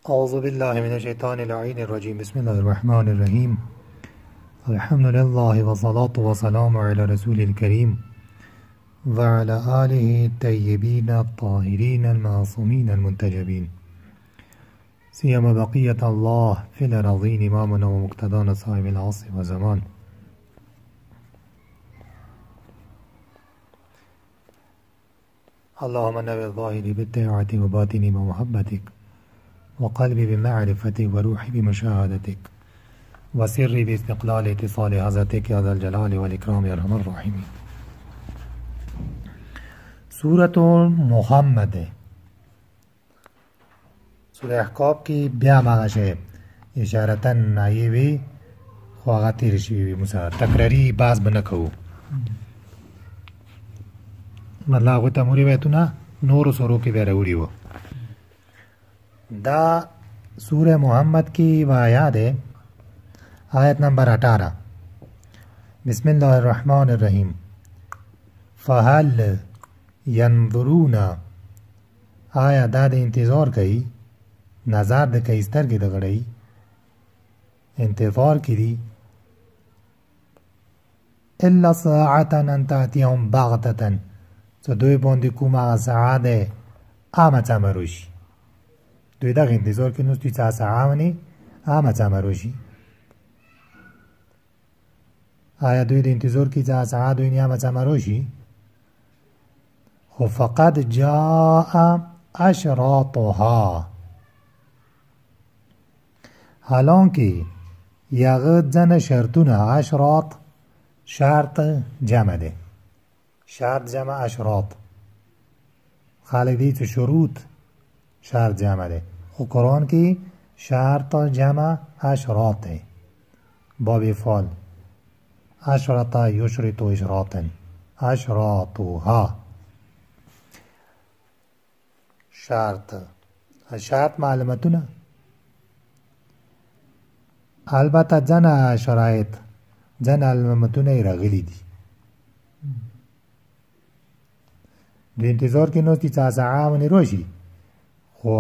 أعوذ بالله من الشيطان اللعين الرجيم بسم الله الرحمن الرحيم الحمد لله والصلاة والسلام على رسول الكريم وعلى آله الطيبين الطاهرين المعصومين المنتجبين سيما بقية الله في الأراضين إمامنا ومقتدانا صاحب العصر والزمان. اللهم نور ظاهري بالطاعة وباطني بمحبتك وقلبي بمعرفتك وروحي بمشاهدتك وسري باستقلال اتصال حضرتك يا ذا الجلال والإكرام يا أرحم الراحمين. سورة محمد سورة احقاب کی بیا مغشه اشارتن آئی وی خواغاتی رشوی وی موسیٰ تکراری باز بنکو مطلب آگوی تموری بیتونا نور سورو کی بیروڑی و دا سورہ محمد کی آیات ہے آیت نمبر 18 بسم اللہ الرحمن الرحیم فہل ینظرون آیا دا دے انتظار کئی نظر دے کئی ستر کی دگڑئی انتظار کی دی الا ساعتن ان تاتیهم بغتتن سو دوی باندې کوم هغه ساعت دی آمڅامه روشي دوی دغه انتظار کې نو چې ساعت ونی آمڅامه روشي آیا دوی د انتظار کې چې ساعت دوی نه آمڅامه روشي خو فقط جاء اشراطها حالانکه یغه ځنه شرطونه اشراط شرط جمع ده شرط جمع اشراط خالق دی تو شروط شرط جمع ده خو قرآن کی شرط جمع اشراط ہے باب فال اشرط یشرط اشراطا اشراطها شرط معلومتونه البته ځنه شرایط ځنه علامتونه راغلي دي د انتظار کې نو چې ساعه روشي خو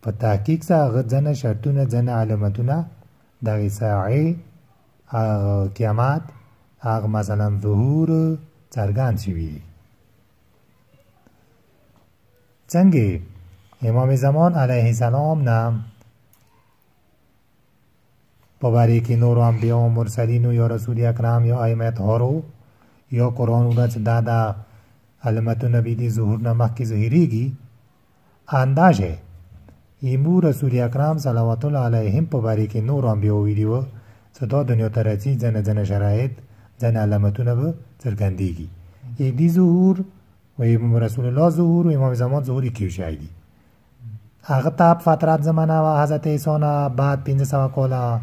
په تحقیق سره ځنه شرطونه ځنه علامتونه دغه ساعه قیامت هغه مثلا ظهور څرګند شوي څنګه امام زمان علیه السلام نام مبارک نور انبیاء و مرسلین یا رسول اکرام یا ائمه طهارو یا قرآن اونا چه دادا علامت نبی دی ظهور نمک کی ظهیریگی اندازه ایمو رسول اکرام صلوات الله علیهم مبارک نور انبیاء ویدیو صدا دنیا ترچی زن شرایط زن علامتونه به څرګندېږي دی ظهور و امام رسول الله ظهور و امام زمان ظهور کیو شایدی هغه ته فترات زمانه و حضرت عیسی نه بعد 500 کاله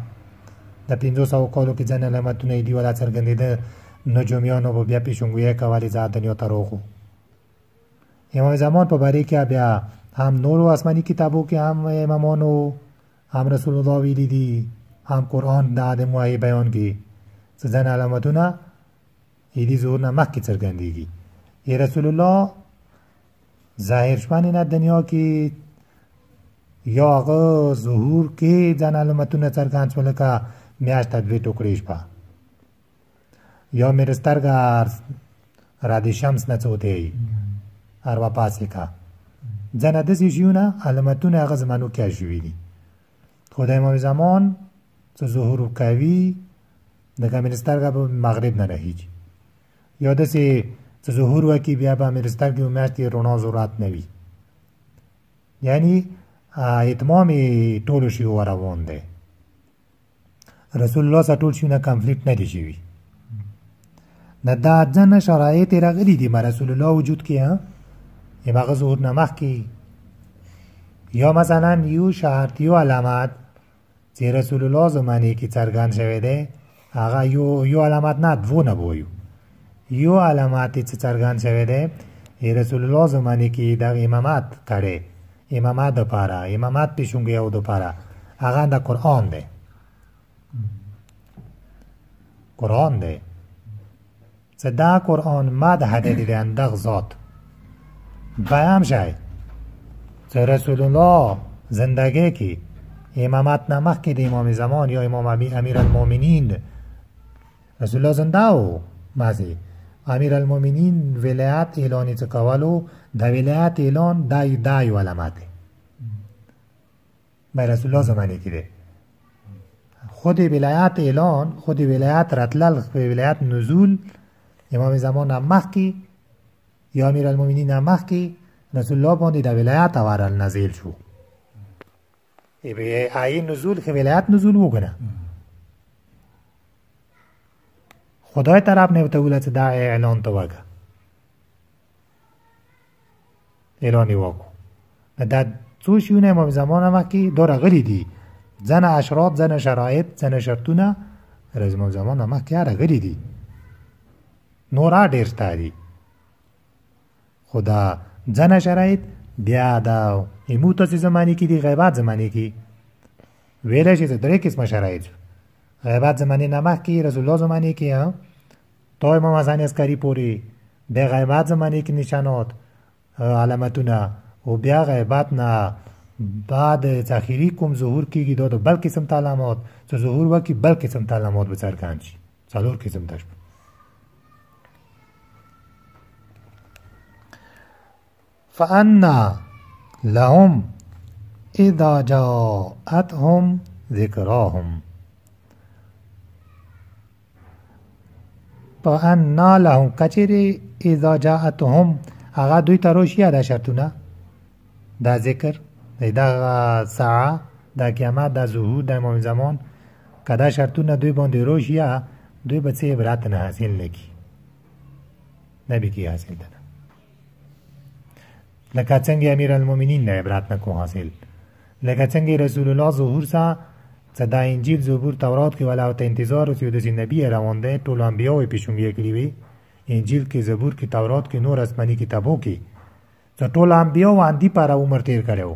د 500 کالو کې ځنه علامتونه دی ولا څرګندېده نجومیانو به بیا پیشنګویی کولې ځا دنیا ته روغو امام زمان په باره کې بیا هم نورو آسمانی کتابو کې هم امامانو هم رسول الله ویلي دي هم قرآن د آدم وحی بیان کې ځنه علامتونه دی ظهور نه مخکې څرګندېږي رسول الله ظاهر شوان نه دنیا کې یا هغه ظهور کې ځان علامتونه څرګند شول که میاشت دوی ټوکړې شپه یا میرے سترګه رادی شمس نه څوتې اروا پاسې کا ځنه داسې شیونه علامتونه هغه زمانو کې شوي دي خو د امام زمان څه ظهور کوي دغه میرے سترګه به مغرب نه رهیږي یا داسې څه ظهور وکړي بیا به میرے سترګې میاشتې رڼا ضرورت نه وي یعنی اتمام ټولو شیو روان دی رسول الله سره ټول شیونه کمپلیټ نه دي شوي نه دا ځنه شرایط راغلي دي ما رسول الله وجود کې یم هغه ظهور نه مخکې یا مثلا یو شرط یو علامت چې رسول الله زمانې کې څرګند شوی دی هغه یو علامت نه دوه بویو یو علامت چې څرګند شوی دی رسول الله زمانې کې د امامت کړي امامات د پاره امامات پیشونګي او د پاره هغه د قرآن دی قرآن دی صدا قرآن ما د حدیدی دی اندغ ذات بیام شای رسول الله زندگی کې امامت نه مخکې د امام زمان یا امام امیر المؤمنین رسول الله زنده و مازی امیر المؤمنین ولایت اعلانی څه کولو د ولایت اعلان دای علامت به رسول الله زمانه کې دی خود ولایت اعلان خود ولایت رتلل ولایت نزول امام زمان هم مخکې یا امیر المؤمنین هم مخکې رسول الله باندې د ولایت اورل نازل شو ای نزول که ولایت نزول وکنه خدای طرف نه ولایت دا اعلان تو وکا اعلانی وکو دا څو شیونه امام زمان هم کې دوره غلی دي زن اشراط زن شرایط زن شرطونه رز امام زمان هم کې غلی دي نورا ډیر ستاري خدا زن شرایط بیا دا ایموت زمانی کې دي غیبات زمانی کې ویل شي درې قسمه شرایط غیبات زمانی نه کې رسول الله زمانی کې تو امام حسن عسکری پوری د غیبات زمانی کې نشانات علامتونه او بیا غیبات نه بعد ذخیری کوم ظهور کیږي دا بل قسم علامات چې ظهور وکي بل قسم علامات به څرګند شي څلور قسم تاسو فأنا لهم اذا جاءتهم ذکراهم فأنا لهم کچری اذا جاءتهم هغه دوی ته روشیه دا شرطونه دا ذکر دا ساعه دا قیامت دا ظهور دا امام زمان که دا شرطونه دوی باندې روشیه دوی به څه عبرت نه حاصل لکی نبی کی حاصل ده لکه څنګه امیر المؤمنین نه عبرت نه کو حاصل لکه څنګه رسول الله ظهور سا صدا انجیل زبور تورات کې ولا ته انتظار اوسې د نبی روان ده ټول انبیاء او پیشنګي کړی وي انجیل کې زبور کې تورات کې نور آسماني کتابو کې څو ټول انبیاء باندې پر عمر تیر کړو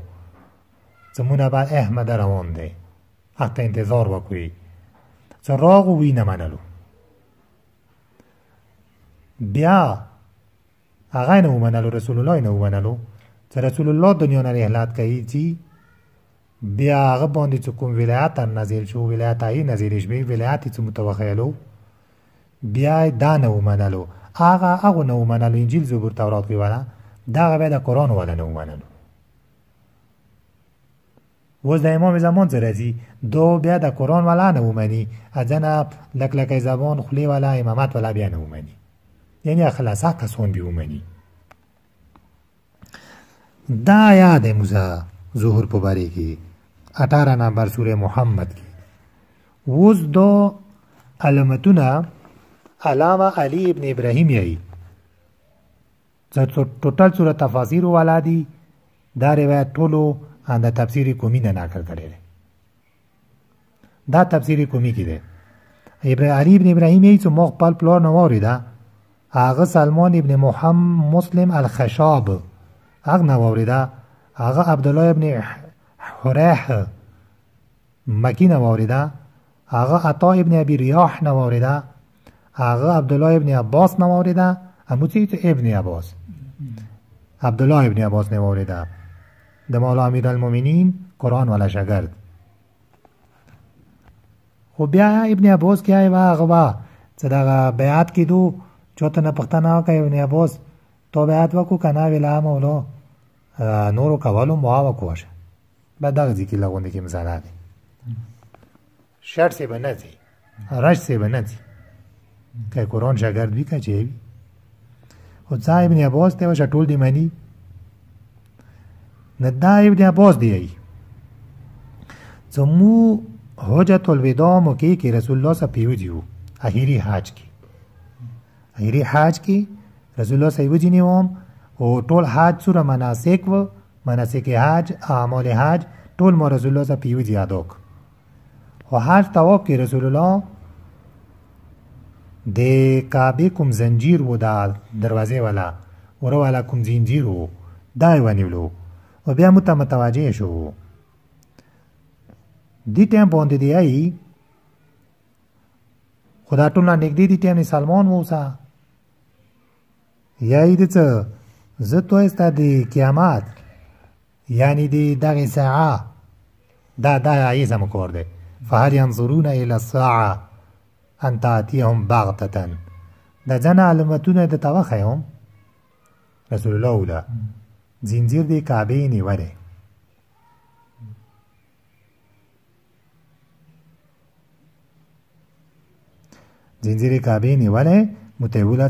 زمونه بعد احمد روان ده حتی انتظار وکوي څو راغ وی نه منلو بیا هغه نه ومنلو رسول الله نه ومنلو چې رسول الله دنیا نه رحلت کوي چې بیا هغه باندې چې کوم ولایت نازل شو ولایت ای نازل شوی ولایت چې متوخیلو بیا دا نه ومنلو هغه نه ومنلو انجیل زبور تورات کې ولا دا به د قران ولا نه ومنلو وز د امام زمان زرازی دو بیا د قران ولا نه ومني اذن لک زبان خلی ولا امامت ولا بیا نه ومني یعنی اخلاصا کسون بی ومني دا یاد موسی ظهور په باره کې 18 نمبر سوره محمد کې وز دو علامتونه علامه علی ابن ابراهیم یې ټوټل سوره تفاسیر والا دي دا روایت ټولو دا تفسیری کومی نه نقل کړي دا تفسیری کومی کې ده علی ابن ابراهیم یې چې مخ پال پلان نووریدا هغه سلمان ابن محمد مسلم الخشاب هغه نووریدا هغه عبد الله ابن حریح مکی نووریدا هغه عطا ابن ابي رياح نووریدا هغه عبد الله ابن عباس نووریدا اموتی ابن عباس عبد الله ابن عباس نووریدا د مولا امیر المؤمنین قرآن والا شاگرد خو بیا ابن عباس کې آی هغه چې دا بیعت کېدو چوته نه پښتنه کوي ابن عباس تو بیعت وکړو کنه ویلا مولا نورو کولو موا وکوشه بعد دا ځکه لغونډه کې مثالات شرط سے بنځي راج سے بنځي که قرآن شاگرد وی کا چي او ځای ابن عباس ته وشټول دی مانی نه دا ابن عباس دی زمو حجت الوداع مو کې رسول الله صلی الله علیه و اخیری حج کې رسول الله صلی الله علیه و او ټول حج سره مناسک و مناسک حج اعمال حج ټول مو رسول الله صلی الله علیه و یادوک او حج طواف کې رسول الله د کعبه کوم زنجیر و دا دروازه والا ورو والا کوم زنجیر و دای ونیولو او بیا متوجه شو دی ټیم باندې دی ای خدا ټول نه نګدي دی ټیم سلمان موسی یای دې څه زه تو است د قیامت یعنی دی دغه ساعه دا یې سم کور دی فهل ينظرون الى الساعه ان تاتيهم بغته دا ځنه علامتونه د توخیم رسول الله ولا زنجیر دی کعبه نیوله زنجیر کعبه نیوله متویله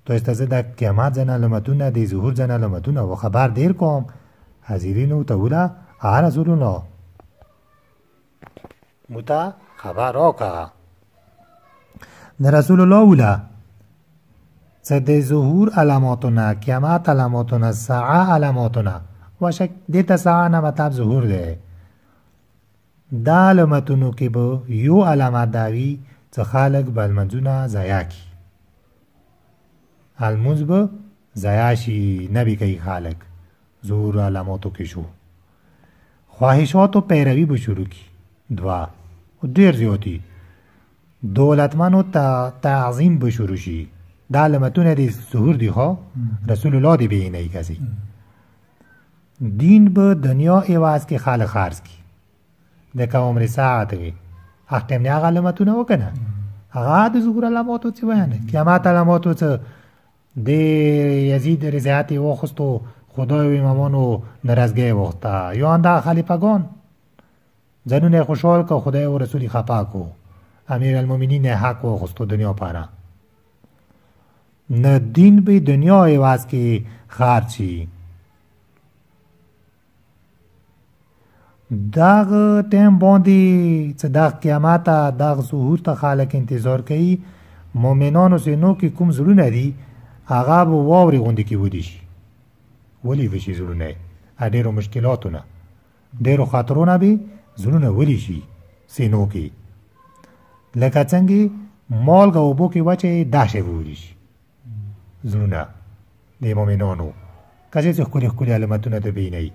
تو استازه د قیامت ځنه علامتونه د ظهور ځنه علامتونه و خبر دیر کوم حاضرینو ته ولا رسول الله متا خبر راکا نه رسول الله ولا د ظهور علاماتونه قیامت علاماتونه ساعه علاماتونه وشک دیتا ساعه نه مطلب ظهور ده دا علامتونو کې به یو علامت داوی چې خالق بلمنځونه ضایع کی المنز به ضایع شي نبی کوي خالق ظهور علاماتو کې شو خواهشات و پیروی به شروع کی دوا ډیر زیاتی دولتمنو تعظیم به شروع شي دا علامتونه د ظهور دی خو رسول الله دی به نه کسی دین به دنیا ایواز کې خالق خارج کی د کوم ساعت وي اختم نه علامتونه وکنه هغه د ظهور علاماتو څه بیان قیامت علاماتو څه د یزید رضایت وخستو خدای و امامانو نرازگه وقتا یا انده خلیفگان زنون خوشحال که خدای و رسولی خپا کو امیر المومنین حق و خستو دنیا پارا نه دین به دنیا ایواز که خارچی داغ تیم باندی چه داغ قیامتا داغ ظهور تا خالق انتظار کئی مومنانو سینو که کم ضرور ندی آغا با واوری غنده که بودیشی ولی وشي زړونه ډېرو مشکلاتونه ډېرو خاطرونه به زړونه ولی شي سینو کې لکه څنګه مالګه اوبو کې واچي داشه ووري شي زړونه د مؤمنانو کله چې خوري علامتونه ته بیني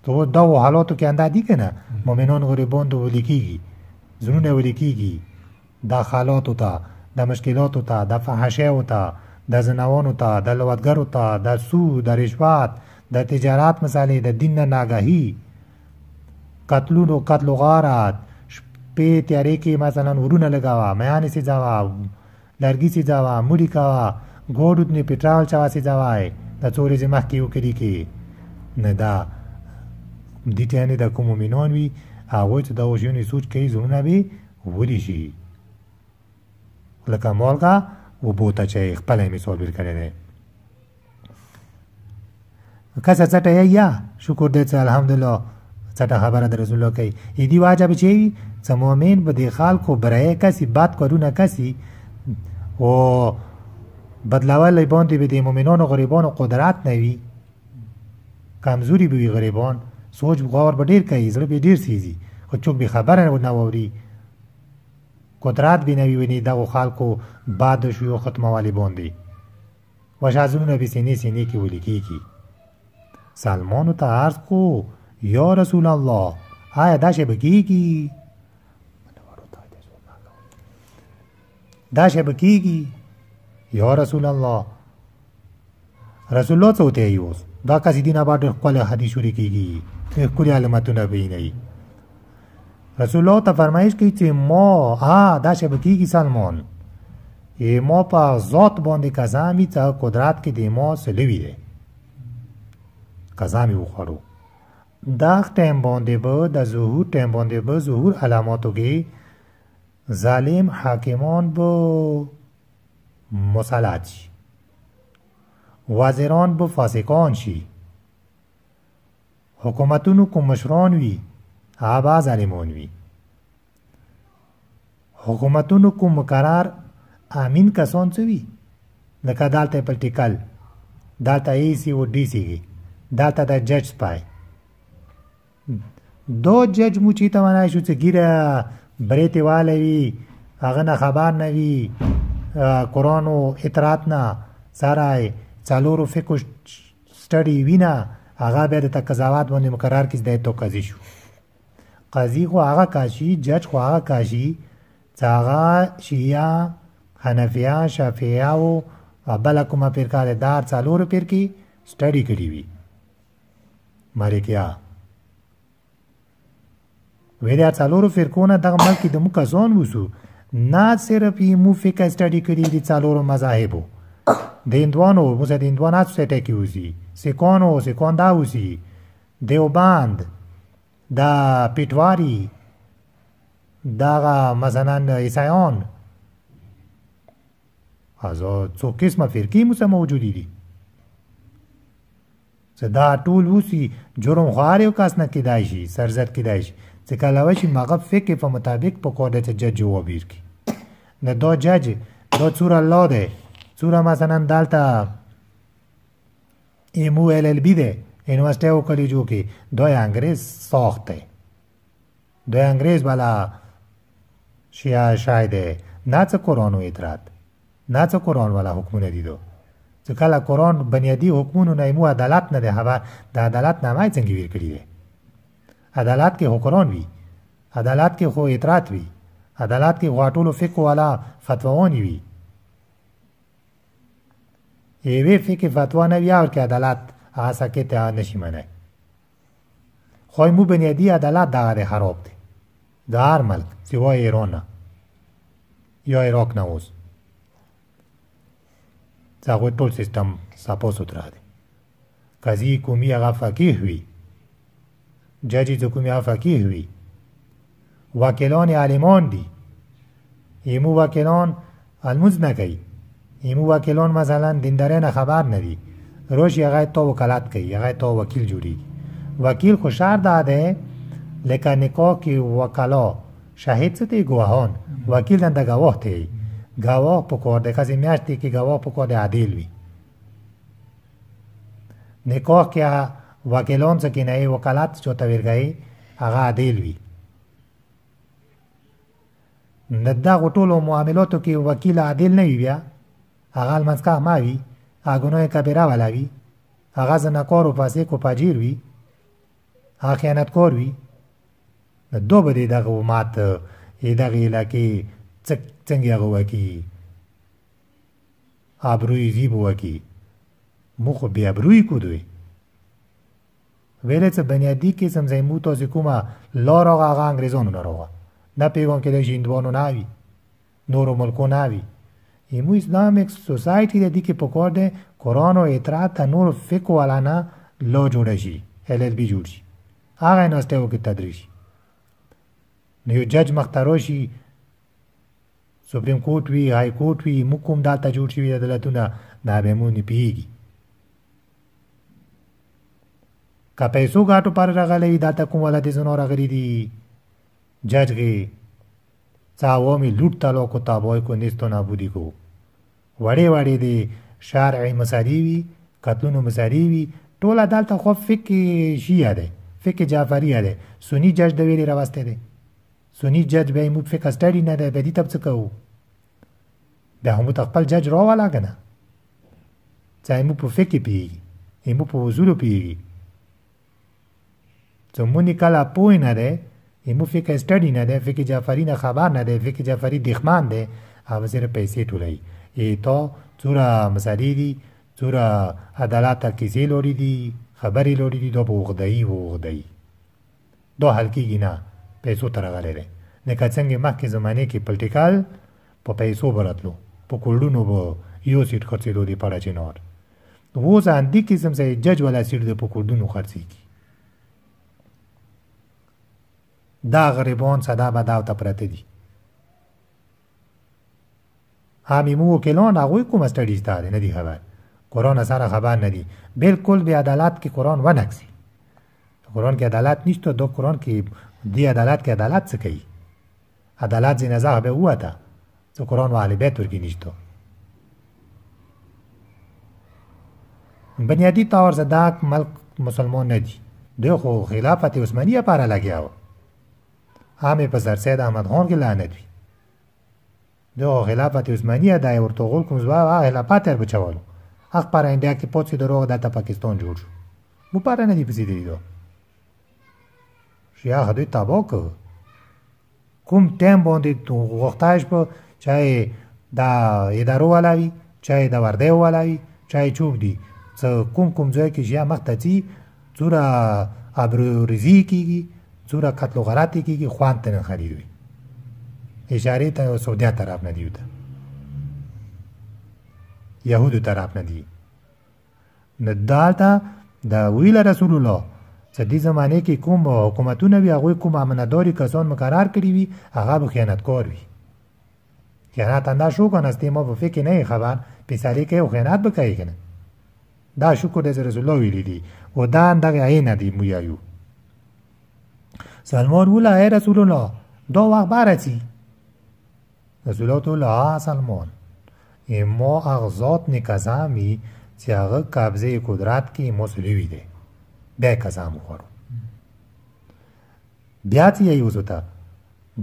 ته دا حالاتو کې انده دي کنه مؤمنان غریبان ته ولی کیږي زړونه ولی کیږي دا حالاتو ته د مشکلاتو ته د فحشه ته د زناوانو ته د لوادګرو ته د سود د رشوت د تجارت مسالې د دین نه ناګهي قتلونو قتل غارت شپې تیارې کې مثلا ورونه لګاوه میانې سي ځاوه لرګي سي ځاوه مړي کاوه ګوډو نه پټرال چا سي ځاوه د څورې زمخ کې وکړي کې نه دا دې ته نه د کوم مینون وي هغه ته دا وژنې سوچ کوي زونه به ولي شي لکه مالګه و بوتا چې خپل مثال بیر کړی دی کسه څټه یا شکر دې چې الحمدلله څټه خبره در رسول الله کوي ایدی واجب چی چې مؤمن به د خلکو برای کسی بد کارونه کسی او بدلول باندې به د مؤمنانو غریبانو قدرت نوي کمزوري به غریبان سوچ غور به ډیر کوي زړه به ډیر سيزي خو څوک به خبره نه ووري قدرت به نوي ونی دغه خلکو بعد شو ختمه والی باندې وشازونه به سینې کې ولیکي سلمان ته عرض کو یا رسول الله آیا دا شی بکیږي دا شی بکیږي یا رسول الله رسول الله څه وته یوس دا کسي دینه باندې خپل حدیث شوري کیږي کلی علامتونه به نه رسول الله ته فرمایش کوي چې ما دا شی بکیږي سلمان ما په ذات باندې قسمی ته قدرت کې د ما سلوي ده قسمی وخورو دا ټیم باندې به د ظهور ټیم باندې به ظهور علاماتو کې ظالم حاکمان به مسلط شي وزیران به فاسقان شي حکومتونو کوم مشران وي هغه ظالمان وي حکومتونو کوم مقرر امین کسان څه وي لکه دالته پلټیکل دالته ای سی او ډي سی دالته د جج سپای دو جج مو چې ته ونای شو چې ګیره بریته والي هغه نه خبر نه وي قرآن او اطاعت نه سره څلورو فقه سټډي وینا هغه به د قضاوت باندې مقرر کیږي د تو قاضي شو قاضي خو هغه کاشي جج خو هغه کاشي چې هغه شیعه حنفیه شافعیه او بل کومه فرقه دار څلورو فرقې سټډي کړی وي مالکیا ویلیا څلورو فرقونه دغه ملک کې د موږ کسان وسو نه صرف یې مو فقه سټډي کړي دي څلورو مذاهبو د هندوانو موږ د هندوانو سټه کې وسی سکانو سکاندا وسی دیوبند دا پیټواری دغه مثلا عیسایان ازو څو قسمه فرقې مو سره موجودې دي چې دا ټول وسی جرم خوار یو کس نه کېدای شي سرزد کېدای شي چې کله وشي مغه فقه په مطابق په کوډه ته جج جواب ورکړي نه دا جج دا څور الله ده څور مثلا دالته ایمو ال ال بی ده یونیورسيټي او کالجو کې دوی انګريز ساخته دوی انګريز والا شیا شاید نه څه قرآن او اطاعت نه څه قرآن والا حکمونه دي دو چې کله قرآن بنیادی حکمونه نه مو عدالت نه ده خبر د عدالت نامه څنګه ویر کړی ده عدالت کې هو قرآن وی عدالت کې هو اطاعت وی عدالت کې غاټولو فقه والا فتواونه وی ایوه فقه فتوا نه وی او کې عدالت آسا کې ته نشي منای خو مو بنیادی عدالت دغه خراب دي د هر ملک سوای ایران یا عراق نه اوس څنګه ټول سیستم صاپو سوتره دي قاضي کومي هغه فقيه وي جاجي کومي هغه فقيه وي وکیلان عالمان دي ایمو وکیلان الموز نه کوي ایمو وکیلان مثلا دیندارانه خبر نه دي روش هغه تو وکالت کوي هغه تو وکیل جوړي وکیل خو شرط ده لکه نکاح کې وکالا شاهد څه دی گواهان وکیل دنده گواه دی گواه په کار د کسي میاشتې کې گواه په کار د عادل وي نکاح کې وکیلان څخه نه وکالت چوته ورګي هغه عادل وي ندا غټولو معاملاتو کې وکیل عادل نه وي بیا هغه المسکه ما وي هغه نه کبیره ولا وي هغه زناکار او فاسق او فاجر وي هغه خیانتکار وي دو بده دغه مات دغه علاقې څنګه هغه وکی ابروی زیب وکی مخ بیا ابروی کو دوی ویله څه بنیادی کې سمځای مو تاسو کومه لار هغه انګريزانو نه راوه نه پیغام کې د هندوانو ناوي نورو ملکو ناوي ایمو اسلامیک سوسایټي د دې کې پکور ده قرآن او اطاعت نور فقه ولانا لو جوړ شي ال ال بي جوړ شي هغه نوستو کې تدریس نو جج مختاروشي سپریم کورټ وی های کورټ وی حکم دالته جوړ شي عدالتونه دا به مونږ پیږي کا پیسو غاټو پر راغلي دا ته کوم ولادت زنور غري دي ججګي څاومي لوټ تلو کو تابوي کو نستو نابودي کو وړي وړي دي شرعي مساوي قتلونو مساوي ټول عدالت خو فقه شیعه ده فقه جعفریه ده سنی جج د ویلي راوسته ده سنی جج به مو فقه سټډي نه ده به دي تب څه کوو به هم خپل جج را ولا کنه ځای مو په فقه پیږي مو په اصول پیږي زمونی کلا پوی نه ده مو فقه سټډي نه ده فقه جعفری نه خبر نه ده فقه جعفری دښمن ده او زیر پیسې ټولای تا څورا مسالې دي څورا عدالت کیسې لوري دي خبرې لوري دي دا وغدای دا حل کېږي نه پیسو تر غلره نه کڅنګ مخکې زمانه کې پولیټیکل په پیسو براتلو په کولونو به یو سیټ خرڅېدو دی پړه چنار وو ځان دي کې سم سي جج ولا سیټ د په کولونو خرڅېږي دا غریبان صدا بداو ته پرته دي همي مو کلون هغه کوم سټډیز ته نه دي خبر قرآن سره خبر نه دي بالکل به عدالت کې قرآن ونکسي قرآن کې عدالت نشته دو قرآن کې دی عدالت کې عدالت څه کوي عدالت زی نزاع به وته څو قرآن والی بیت ورکی نشته بنیادی طور زداک ملک مسلمان نه دي دوی خو خلافت عثمانیه پاره لګیا و همې په سر سید احمد خان کې لعنت وي دوی خلافت عثمانیه د ورتغول کوم ځوا خلافت تر بچولو حق پر انډیا کې پوڅې دروغ د پاکستان جوړ شو مو پاره نه دی پسې دی دو شیا هدوی تابو کو کوم ټیم باندې تو وختاش په چای دا ادارو والاوي چای دا ورده والاوي چای چوب دي څه کوم ځای کې شیا مخته څوره ابروریزي کېږي، څوره قتل و غارت کېږي، خوند ته نه خرید وي. اشارې ته سعودیه طرف نه دي، یهودو طرف نه دي. نو دالته د ویله رسول الله چې دې زمانې کې کوم حکومتونه وي هغوی کوم امانتداري کسان مقرر کړي وي هغه به خیانتکار وي. خیانت انداز شو کنه استی ما به فکر نه خبر پیسری که او خیانت بکایی کنه. دا شکر از رسول الله ویلی دی و دا انداغ عین دی مویایو. سلمان ولا ای رسول الله دا وقت باره چی؟ رسول الله تو لا سلمان ما اغزات نکزامی چی اغا قبضه قدرت کی ما سلوی ده بیا کزامو خورو. بیا چی ایوزو تا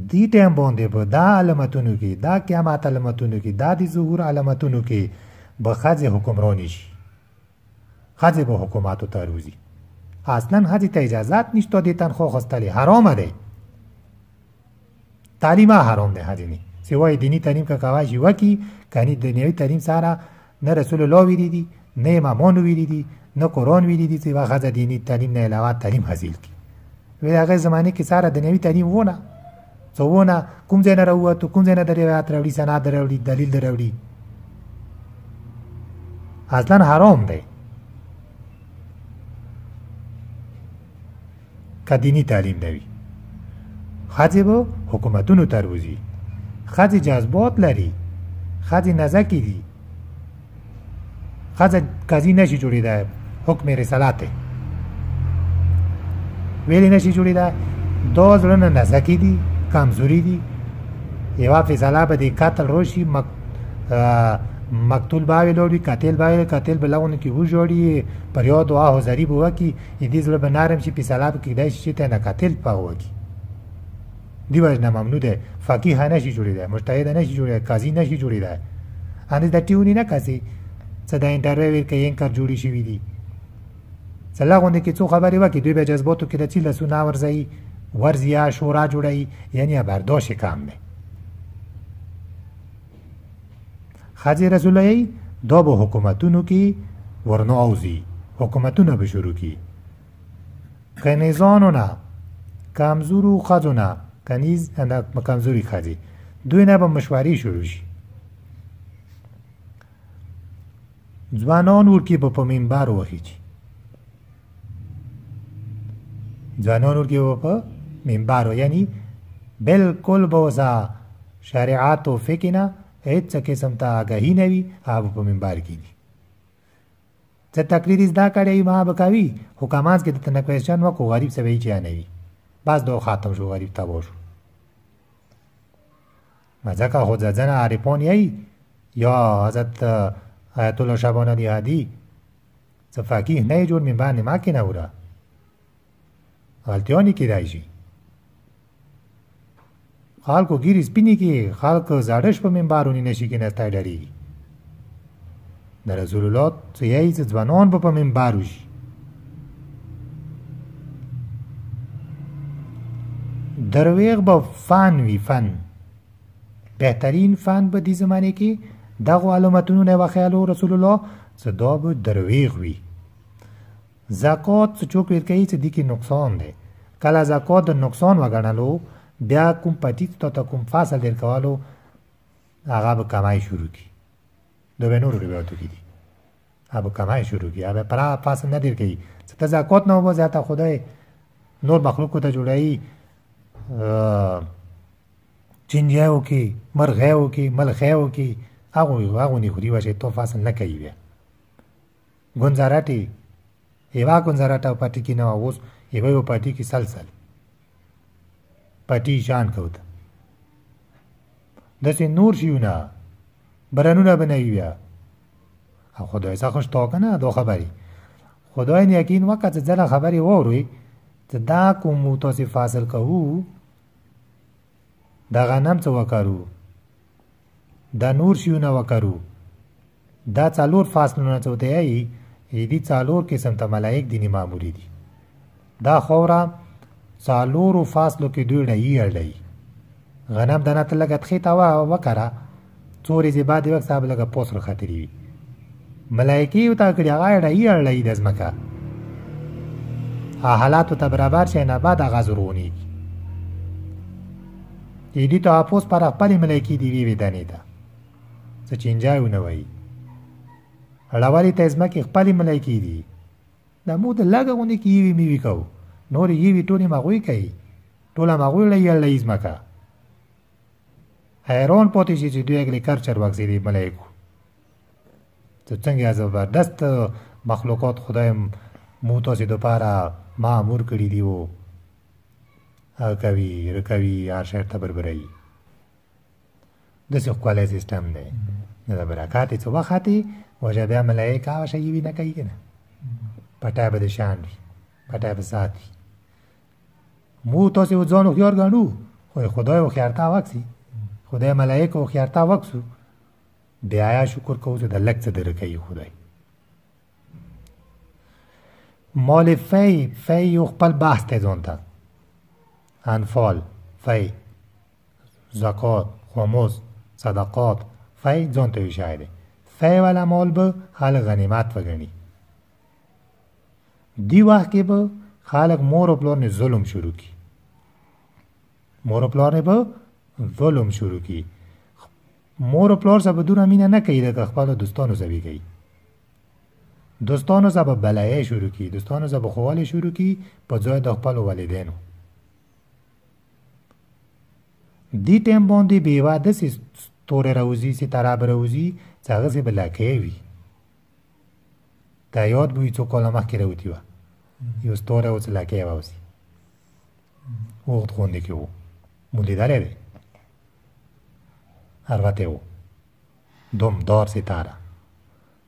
دی ټیم باندې به دا علامتونو کې دا قیامت علامتونو کې دا د ظهور علامتونو کې به ښځې حکمرانی شي، ښځې به حکوماتو ته روزي. اصلا ښځې ته اجازت نشته د تنخوا اخیستلې، حرامه دی. تعلیم حرام دی ښځې نه سوای دیني تعلیم که کوای شي وکړي، کني دنیوي تعلیم سره نه رسول الله ویلي دي نه امامانو ویلي دي نه قرآن ویلي دي چې یوه ښځه دیني تعلیم نه علاوه تعلیم حاصل کړي. وایي هغه زمانې کې سره دنیوي تعلیم ونه څونه کوم ځای نه راووتو، کوم ځای نه د روایت راوړي، سند راوړي، دلیل راوړي. اصلا حرام دی که دیني تعلیم نه وي. ښځې به حکومتونو ته روزي، ښځې جذبات لري، ښځې نزکې دي، ښځه قاضي نشي جوړېدی، حکم رسالت دی ویلې نشي جوړېدی. دا زړه نه نزکې دي، کمزوری دي. یوه فیصله به د قتل روشي، مقتول به ویلوړي، قاتل به ویلوړي، قاتل به لغونه کې وژاړي، فریاد دعا حاضري به وکړي، دې زړه به نرم شي، فیصله به کېدای شي چې ته نه قاتل په هغه وکړي. دې وجه نه ممنوع دی. فقیه نشي جوړېدی، مجتهد نشي جوړېدی، قاضي نشي جوړېدی. اندې د ټیونی نه کسي څه د انټرویو ورکوي انکار جوړې شوي دي. څه لغونې کې څو خبرې وکړي دوی به جذباتو کې د څه لسونه ورځي ورزیا شورا جوړی، یعنی برداشت کم دی. ښځې رسول الله دا به حکومتونو کې ورنوځي، حکومتونه به شروع کړي. کنیزانو نه، کمزورو ښځو نه، کنیز کمزوري ښځې دوی نه به مشورې شروع شي. ځوانان ورکې به په منبر وخیچي، ځوانان ورکې به په منبر، یعنی بالکل به وسه شریعت و فقه نه هیڅ قسم ته آګاهي نه وي، هغه په منبر کېږي. څه تقریر زده کړی ما به کوي، خو که منځ کې درته نه کوېسچن وکړو غریب څه به یې چیا نه وي، بس دا ختم شو، غریب تباه شو. ځکه خو ځنه عارفان یی یا حضرت آیت الله شبانه دی هدی څه فقیه نه جوړ منبر نه ما کې نه وره غلطیانی کېدای شي. خلکو ګیرې سپینې کې خلک زاړه په منبرونې نشي کېناستی ډارېږي. د رسول الله څه یایي چې ځوانان به په منبر وشي. درویغ به فن وي، فن بهترین فن به دې زمانې کې دغو علامتونو نه وخیالو رسول الله چې دا به درویغ وي. زکات څه څوک ورکوي چې دې کې نقصان دی. کله زکات د نقصان وګڼلو بیا کوم پټي ته کوم فاصل در کولو هغه به کمای شروع کړي. دا به نورو روایتو کې دي هغه به کمای شروع کړي، هغه پرا فاصل نه در کوي چې ته زکات نه وباسې ته خدای نور مخلوقو ته جوړوي، چینجیو کې مرغیو کې ملخیو کې هغه نه خوري وشه تو فاصل نه کوي. بیا ګنزارټي یوه ګنزارټه پټي کې نه اوس یوه پټي کې سلسل پټي شان کوته داسې نور شیونه برانونه بنوي. بیا خدای څخه خوشتا که نه دا خبرې خدای نه یقین وکړه چې ځله خبرې واورئ چې دا کوم تاسې فاصل کوو دا غنم څه وکړو دا نور شیونه وکړو دا څلور فاصلونه څه ورته یایي دې څلور قسم ته ملایک دیني معمولي دي. دا خوره څلورو فاصلو کې دوی ډهي اړوي. غنم دانه ته لږه تخې ته وکړه څو ورځې بعد یې وخت صاحب لږه پوس راختري وي ملایکې ورته کړي هغه ډهي اړوي د ځمکه حالاتو ته برابر شي نه بعد هغه زرغونېږي. ایدي ته اپوس پر خپلې ملایکې دي وی ودانې ته څه چینجای ونه وایي اړولې ته ځمکې خپلې ملایکې دي دا موږ د لږه غونې کې یوې میوې کوو نورې یوې ټولې مغوی کوي ټوله مغوی لړۍ ځمکه حیران پاتې شي چې دوی اګریکلچر وکړي دي ملایکو ته څنګه زبردست مخلوقات خدای مو تاسې دپاره معمور کړي دي و کوي رکوي هر شی ته بربروي داسې ښکلی سیسټم دی نه د برکات یې څه وخت وجه بیا ملایک هغه شی وي نه کوي که نه پټی به د شان وي پټی به ساتي مو تاسې ځان هوښیار ګڼو خو خدای هوښیارتا وکړي خدای ملایک هوښیارتا وکړو بیا یا شکر کوو چې د لږ څه در کوي خدای مال فی یو خپل بحث دی ځان ته انفال فی زکات خمس صدقات فی ځان ته یو شی دی فی والا مال به خلک غنیمت وګڼي دی وخت کې به خلک مور و پلار نه ظلم شروع کی مور و پلار نه به ظلم شروع کی مور و پلار سره به دونه مینه نه کوي لکه خپلو دوستانو سره کوي دوستانو سره به بلایې شروع کی دوستانو سره به خوالې شروع کی په ځای د خپلو والدینو دی ټیم باندې بیوه داسې ستورې راوځي ستاره به راوځي چې هغسې به لکۍ وي دا یاد به وي څو کاله مخکې راوتي وه یو ستوری و چې لکۍ واوسي اوږد غوندې کې و مو لیدلی دی البته و دمدار ستاره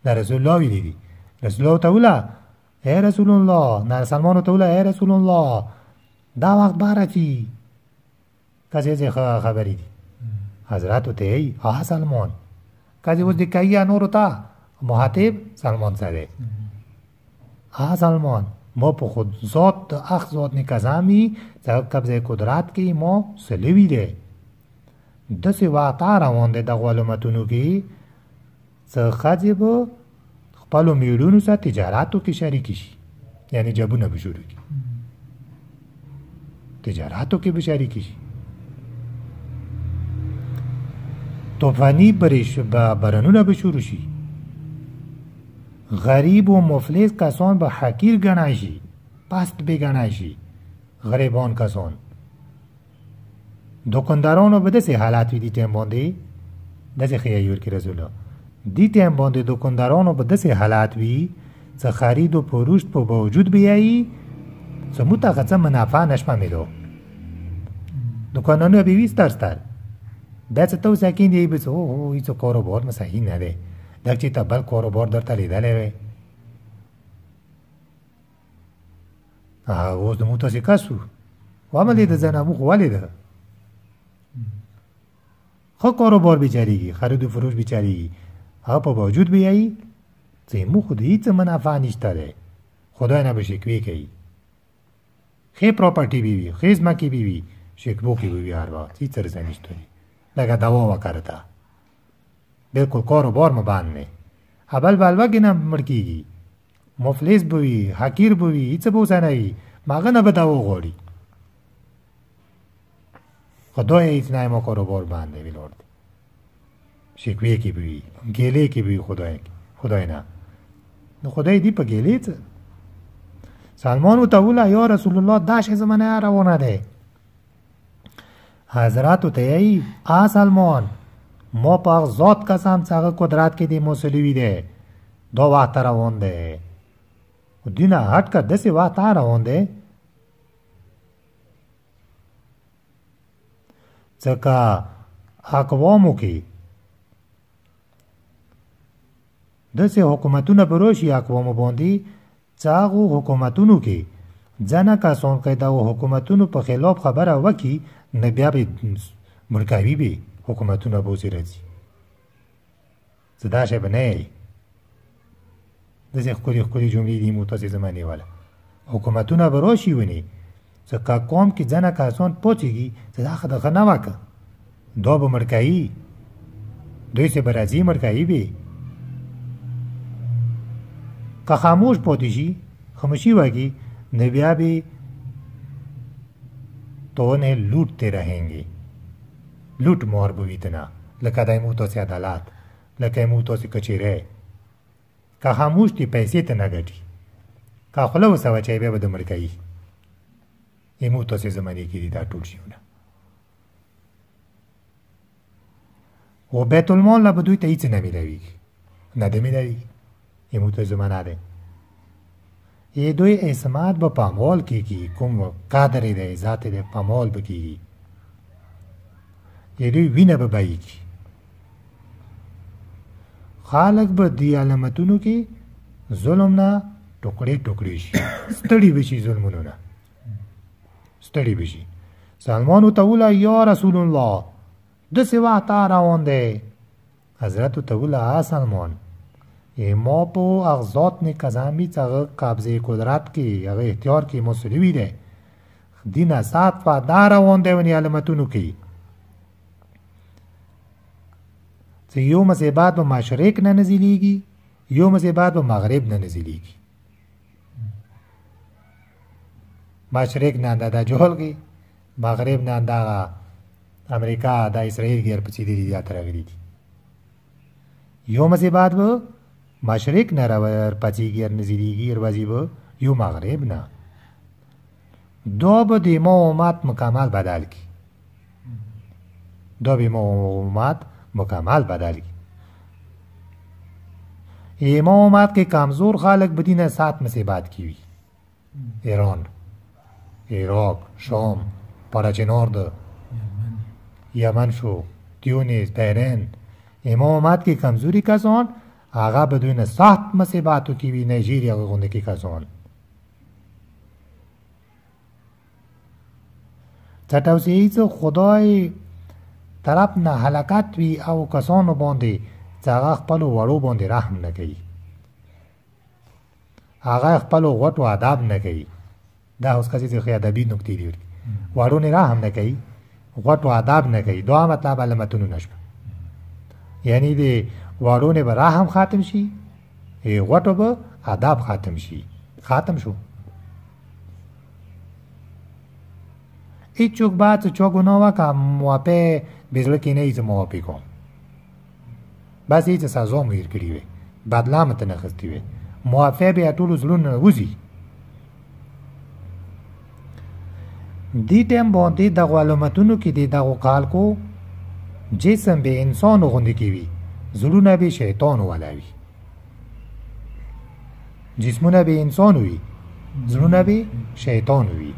دا رسول الله ویلی دي رسول الله ته وله ای رسول الله نرسلمانو ته وله ای رسول الله دا وخت به راځي کسی چې خبرې دي حضرت ورته ای سلمان کسی اوس د کوي نورو ته مخاطب سلمان سره سلمان ما په خود ذات اخ ذات نکزامی سبب قبضه قدرت کې ما سلوی دی داسې وقته روان دی دغه علومتونو کې څه ښځې به خپلو میړونو سره تجارتو کې شریکې شي یعنی جبونه به شروع کړي تجارتو کې به شریکې شي توفانی برنونه به شروع شي غریب و مفلس کسان به حقیر گنای شي پست بگنای شي غریبان کسان دکاندارانو به داسې حالات وي دې ټایم باندې داسې ښیي ورکړي رسول الله دې ټایم باندې دکاندارانو به داسې حالات وي چې خرید و فروش په باوجود بیایي چې موږ ته څه منافع نشمېدو دکانونه به وي ستر بیا چې ته اوس یقین دی به هیڅ کاروبار مې صحیح نه دی دا چې ته بل کاروبار درته لیدلی وی اوس د موږ تاسې کس وو ومه لیده زه نه موږ خو ولیده ښه کاروبار بیچارېږي خرید و فروش بیچارېږي هغه په باوجود بیایي چې موږ خو د هېڅ منافع نشته دی خدای نه به شکوې کوي ښې پراپرټي به وي ښې ځمکې به وي شکبو کې به وي هر وخت هېڅ رضا نشته دی لکه دوا وکړته بالکل کاروبار مو بند نه اول بلوګې نه مړ کېږي مفلس به وي حقیر به وي هېڅ به اوسه نه وي هغه نه به دوا غواړي خدای هېڅ نه ما کاروبار بند دی ویلوړ دی شکوې کې به وي ګیلې کې به وي خدای نه نو خدای دی په ګیلې څه سلمان ورته وویله یا رسول الله دا شی زما نه روانه دی حضرت ورته یې سلمان ما په ذات قسم چې هغه قدرت کې دی موسلوي دی دا وخت روان دی و دوی نه هټ که داسې وخت روان دی ځکه اقوامو کې داسې حکومتونه به راشي اقوامو باندې چې هغو حکومتونو کې ځنه کسان که دغو حکومتونو په خلاف خبره وکړي نه بیا به مړکوي به حکومتونه به اوسې راځي څه دا شی به نه یې داسې ښکلې ښکلې جملې دي مو تاسې زما نیوله حکومتونه به راشي ونې چې که قوم کې ځنه کسان پاڅېږي چې دا دغه نه وکړه دا به مړکوي دوی سې به راځي مړکوي به که خاموش پاتې شي خاموشي وکړي न बया भी तो उन्हें लूटते रहेंगे। लूट मोहर बुवी तना लका दाइमू तो से अदालत लका मू तो से कचेरे का खामोश ती पैसे तना गटी का खुला सवा चाय बे बद मरकई एमू तो से जमाने की दा टूट शिवना वो बैतुल माल ला बदुई तईच न मिलावी न दे मिलावी एमू तो जमाना दे ये दोई एसमाद ब पामोल की कुम कादरे दे जाते दे पामोल बकी ये दोई विना बबाई की खालक ब दी अलमतुनु की जुल्म ना टुकड़े टुकड़े शी स्तड़ी बिशी जुल्मुनु ना स्तड़ी बिशी सलमान तौला या रसूलुल्लाह दस वाता रावंदे हजरत तौला सलमान ये मोपो अगज़ात ने कज़ामी तग कब्ज़े कुदरत की अगर इख्तियार की मुसलिवी दे दीना सात फादारा वंदे वनी अलमतुनु की तो योम से बाद वो मशरिक न नज़िलेगी योम से बाद वो मगरिब न नज़िलेगी मशरिक न दादा जोहल की मगरिब न दागा अमेरिका दा इसराइल की अर्पची दी यात्रा करी थी योम से बाद वो मशरिक न रवर पची की नज़िलेगी अरवाजी वो यो मगरिब न दो बदी मोमात मुकामाल बदल की दो भी मोमात मुकामाल बदल की ये मोमात के कमज़ोर खालक बदीना साथ में से बात की हुई ईरान इराक शाम पाराचिनोर्द यमन शो ट्यूनिस बहरीन इमामात की कमज़ोरी का जोन आगा बदून साथ में से बातों की भी नाइजीरिया को गुंडे की का जोन चटावसी से खुदाई तरफ न हलाकत भी आओ कसानो बोंदे जागा खपलो वड़ो बोंदे रहम न गई आगा खपलो वटो आदाब न गई दा उसका चीज़ ख़यादबी नुक्ती दी वड़ो ने रहम न गई वटो आदाब न गई दुआ मतलब अलमतुनु नशब यानी दे वड़ो ने बराहम खातम शी ये वटो ब आदाब खातम शी खातम शो इच्छुक बात चौगुनवा का मुआपे बिजल की नहीं मुआपी को बस ये साजो मुहिर करी हुए बदला मत न खस्ती हुए मुआफे भी अटूल जुलून वुजी दी टेम बोंदी दगवालो मतुनु की दी दगो काल को जिसम बे इंसान होने की भी जुलून भी शैतान वाला भी जिस्मुन भी इंसान हुई जुलून भी शैतान हुई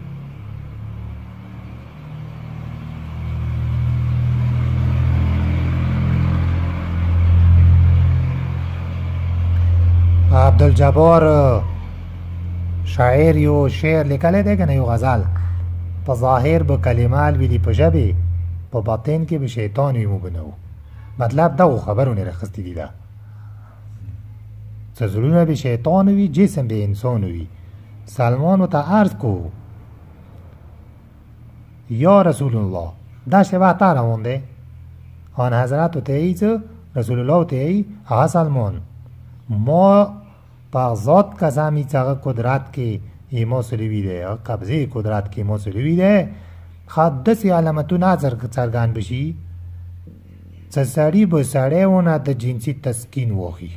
अब्दुल जब्बार शायर यो शेर लिखले दे कि नहीं गज़ल प ज़ाहिर ब कलिमाल विली पजबे प बातिन के भी शैतान ही मुबनऊ मतलब दा खबर उन्हें रखस्ती दीदा सजुलून भी शैतान हुई जिसम भी इंसान हुई सलमान व अर्ज को या रसूलुल्लाह दा शवा तारा होंदे आन हजरत तेईज रसूलुल्लाह तेई हा सलमान मो बागज़ात कज़ामी चागा कुदरत के ये मौसलवी दे और कब्ज़े कुदरत के मौसलवी दे खादस आलमतु नाजर सरगान बशी सड़ी ब सड़े होना द जिनसी तस्कीन वोखी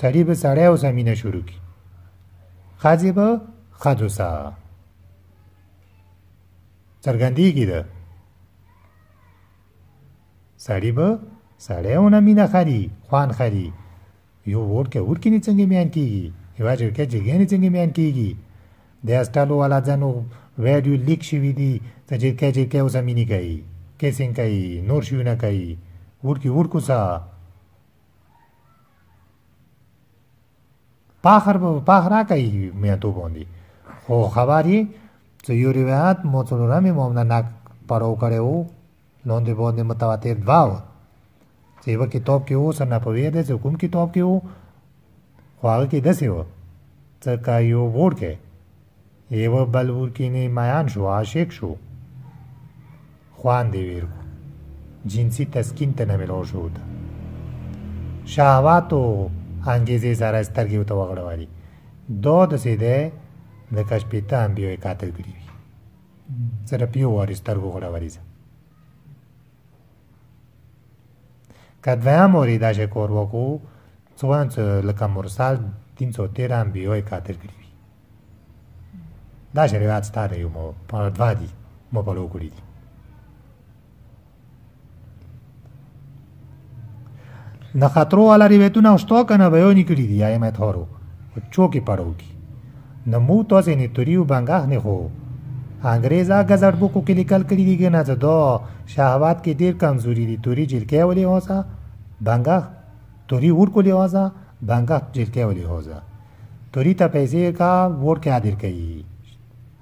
सड़ी ब सड़े हो ज़मीन शुरू की खाजी ब खाजुसा सरगंदी की द सड़ी ब सड़े होना मीना खारी ख्वान खारी यो वोट के उठ की नहीं चंगे म्यान कीगी हिवाज के जगह नहीं चंगे म्यान कीगी देस्टालो वाला जानो वेड्यू लीक शिवी दी तजे के उस अमीनी कही केसिंग कही नोर शिवी ना कही उठ की उठ कुसा पाखरा कही मैं तो बोंदी हो खबरी तो यो रिवायत मोचलोरा में मोमना नाक परो करे हो लोंदे बोंदे मतवातिर वाव सेवा किताब के हो सरना पवे दे हुकुम किताब के हो ख्वाग की दसे हो का यो वोट के ये वो बलबूर की ने मायान शो आशिक शो ख्वान देवीर को जिनसी तस्कीन तना मिलो शो होता शाहवा तो अंगेजे सारा स्तर की होता वगड़ वाली दो दसे दे لکه شپېته انبیاء یې قتل کړي وي صرف یو وار یې سترګو غړولې ده. که دویم وار یې داسې کار وکړو څه لکه مرسل 313 انبیاء یې قتل کړي وي. دا شریعت ستا دی مو دوه دي مو فالو کړي دي. न खतरों वाला रिवेतुना उस्तो kana bayoni kuri di ay met horo choki parogi न मु तो से नि तुरिउ बंगा ने हो अंग्रेजा गजट बुक के निकल करी दी ना दो शहवात की देर कमजोरी दी तुरी जिल के वाली होसा बंगा तुरी उड़ को ले होसा बंगा जिल के वाली होसा तुरी ता पैसे का वोट क्या देर कई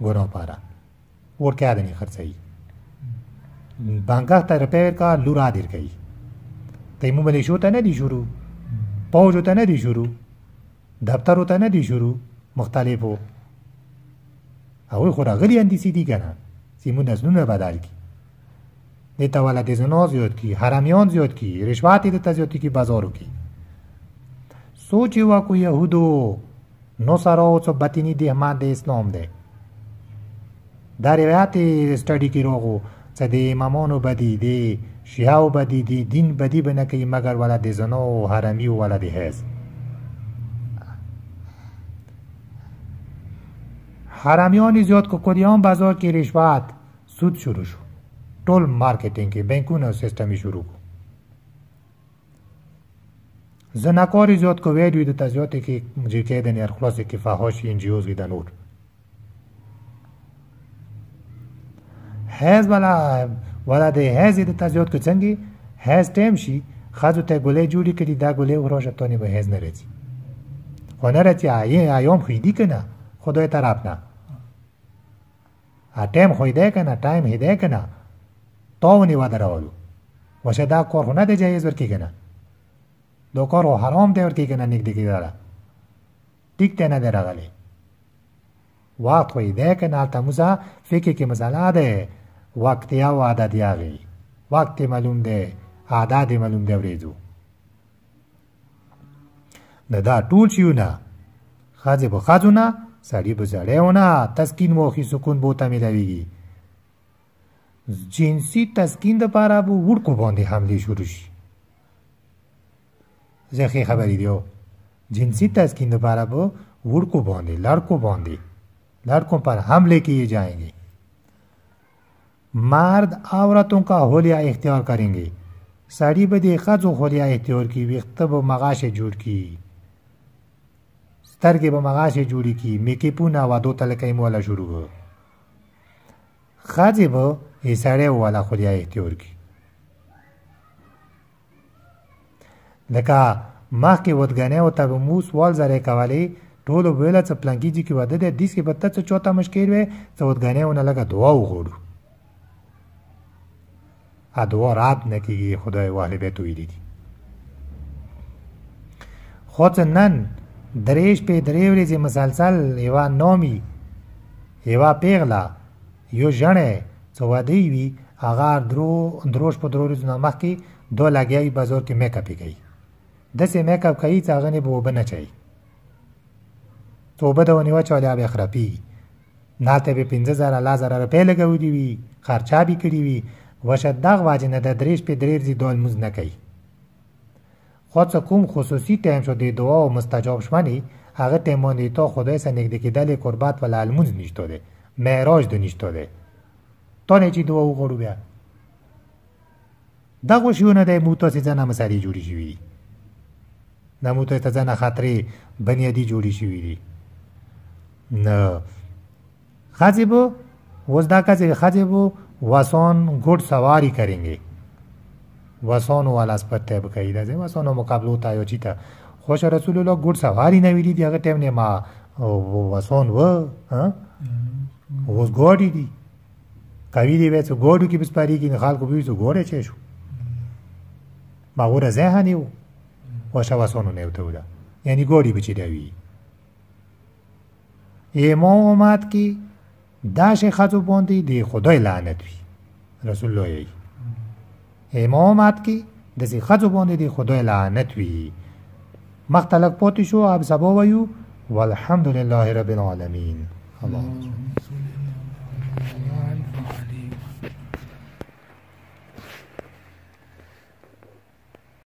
गोरो पारा वोट क्या देनी खर्चाई बंगा ता रुपए का लुरा देर कई तैमू मलेश होता ना दी शुरू पहुंच होता ना दी शुरू दफ्तर होता ना दी शुरू मुख्तलिफ हो अवल खुरा गली अंदी सीधी करना सीमू नजनून बदाल की नेता वाला देजनो ज़्यादा की हरामियों ज़्यादा की रिश्वत देता ज़्यादा की बाजारों की सोच हुआ कोई यहूदो नो सारो तो बतिनी दे हमारे देश नाम दे दारियाते स्टडी की रोगो सदे इमामों बदी दे शियाओ बदी दे दिन बदी बना के मगर वाला देजनो हरामियों वाला दे है हरामियों ज़्यादा को कोरियां बाजार की रिश्वत सूद शुरू शो टोल मार्केटिंग के बैंकों ने सिस्टम ही शुरू को ज़नाकोरी ज़्यादा को वेड विद तज़्योते की जिके देने अरखलासे की फाहशी इंजियोज़ की दानूर हैज़ वाला दे हैज़ इधर तज़्योत को चंगी हैज़ टेम शी खाजू ते गुले जूड़ी करी दा गुले उरोश तो नहीं हैज़ न रहती होना रहती आयोम खरीदी करना खुदा तरफ ना आ टाइम खुदे करना टाइम हिदे करना तो नहीं वादा रवालू वैसे दा कोर होना दे जाए ज़र की करना दो कोर हो हराम दे वर की करना निक दिखी दारा टिक तेना दे रगाले वक्त खुदे करना तमुज़ा फ़िक्र की मसाला दे वक्त या वादा दिया गई वक्त मालूम दे आदाद मालूम दे वरेजू नदा टूल शिवना खाजे बखाजुना साड़ी बजाड़े होना तस्कीन मोखी सुकून बोता मिलावेगी जिनसी तस्कीन द पारा वो वुड को बांधे हमले शुरू शी जैसे खबरी दियो जिनसी तस्कीन द पारा वो वुड को बांधे लड़कों पर हमले किए जाएंगे मर्द औरतों का होलिया इख्तियार करेंगे साड़ी बदे खाजो होलिया इख्तियार की विख्तब मगाशे जुड़ की तरके बमगाशे जुड़ी की मेकेपुना वादो तलकई वाला शुरू हो खाजे बो ये सारे वाला खुलिया इख्तियार की लका माह के वदगने होता बमूस वाल जरे कवाले टोलो वेला चपलंगी जी की वदे दिस के बत्ता से चौथा मुश्किल वे तो वदगने होना लगा दुआ उगोड़ू आ दुआ रात न की खुदा वाले बेतु ही दी खुद नन दरेश पे दरेवरे जे मसलसल एवा नोमी एवा पेगला यो जणे चवादीवी आगार द्रोश पद्रोज नमक की दो लगियाई बाजार के मेकअप ही गई दसे मेकअप कई चागने वो बना चाहिए तो बदवनी वा चौले आबे खराबी नाते बे 50,000 लाज़ार रुपए लगाई दी खर्चा भी करी हुई वशदाग वाजिन दरेश पे दरेर जी दोल मुज न कई خود کوم خصوصی تایم شده دعا و مستجاب شمانی هغه تیمانی تا خدای سنگده که دل قربت و لالمونز نیشتاده معراج ده نیشتاده تا نیچی دعا و غرو بیا دا خوشیونه ده موتاسی زن مسئلی جوری شویدی نموتاسی زن خطری بنیادی جوری شویدی نه خاصی بو وزدا کسی خاصی بو واسان گھڑ سواری کरेंगे वसोन वाला स्पत्ते बकाई दे वसोन मुकाबला होता है चीता खुश रसूल लोग गुड़ सवारी न मिली थी अगर टाइम ने माँ वो वसोन वो हाँ वो गोड़ी थी कभी दी वैसे गोड़ू की बिस्पारी की निकाल को भी तो गोड़े चेशु माँ वो रज़े हाँ नहीं वो शा वसोन ने उठा उड़ा यानी गोड़ी बची रही ये मोहम्मद की दाश खाजो बोंदी दे खुदा लानत भी रसूल लो यही امامت کی دسی خجو باندې دی خدای لعنت وی مختلف پوتی شو اب سبا ویو والحمدلله رب العالمین Allah.